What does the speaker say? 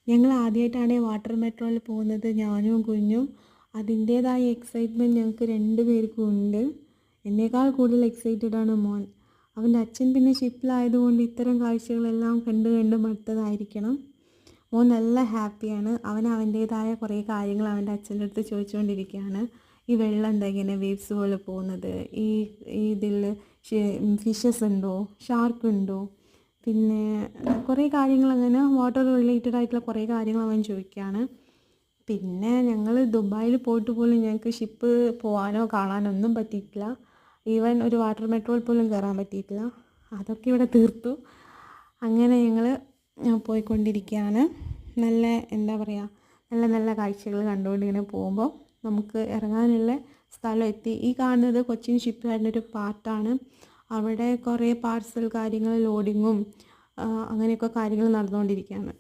ഞങ്ങൾ ആദ്യമായിട്ടാണ് വാട്ടർ മെട്രോയിൽ പോകുന്നത്, ഞാനും കുഞ്ഞും. അതിൻ്റേതായ എക്സൈറ്റ്മെൻറ്റ് ഞങ്ങൾക്ക് രണ്ട് പേർക്കും ഉണ്ട്. എന്നേക്കാൾ കൂടുതൽ എക്സൈറ്റഡാണ് മോൻ. അവൻ്റെ അച്ഛൻ പിന്നെ ഷിപ്പിലായതുകൊണ്ട് ഇത്തരം കാഴ്ചകളെല്ലാം കണ്ട് കണ്ട് മടുത്തതായിരിക്കണം. മോൻ നല്ല ഹാപ്പിയാണ്. അവൻ്റേതായ കുറേ കാര്യങ്ങൾ അവൻ്റെ അച്ഛൻ്റെ അടുത്ത് ചോദിച്ചുകൊണ്ടിരിക്കുകയാണ്. ഈ വെള്ളം എന്താ ഇങ്ങനെ വേവ്സ് പോലെ പോകുന്നത്, ഇതിൽ ഫിഷസ് ഉണ്ടോ, ഷാർക്ക് ഉണ്ടോ, പിന്നെ കുറേ കാര്യങ്ങൾ അങ്ങനെ വാട്ടർ റിലേറ്റഡ് ആയിട്ടുള്ള കുറേ കാര്യങ്ങൾ അവൻ ചോദിക്കുകയാണ്. പിന്നെ ഞങ്ങൾ ദുബായിൽ പോയിട്ട് പോലും ഞങ്ങൾക്ക് ഷിപ്പ് പോകാനോ കാണാനോ ഒന്നും പറ്റിയിട്ടില്ല. ഈവൻ ഒരു വാട്ടർ മെട്രോയിൽ പോലും കയറാൻ പറ്റിയിട്ടില്ല. അതൊക്കെ ഇവിടെ തീർത്തു. അങ്ങനെ ഞങ്ങൾ പോയിക്കൊണ്ടിരിക്കുകയാണ്. നല്ല എന്താ പറയുക, നല്ല നല്ല കാഴ്ചകൾ കണ്ടുകൊണ്ട് ഇങ്ങനെ പോകുമ്പോൾ നമുക്ക് ഇറങ്ങാനുള്ള സ്ഥലം എത്തി. ഈ കാണുന്നത് കൊച്ചിൻ ഷിപ്പ് യാർഡിൻ്റെ ഒരു പാർട്ടാണ്. അവിടെ കുറേ പാർസൽ കാര്യങ്ങൾ ലോഡിങ്ങും അങ്ങനെയൊക്കെ കാര്യങ്ങൾ നടന്നുകൊണ്ടിരിക്കുകയാണ്.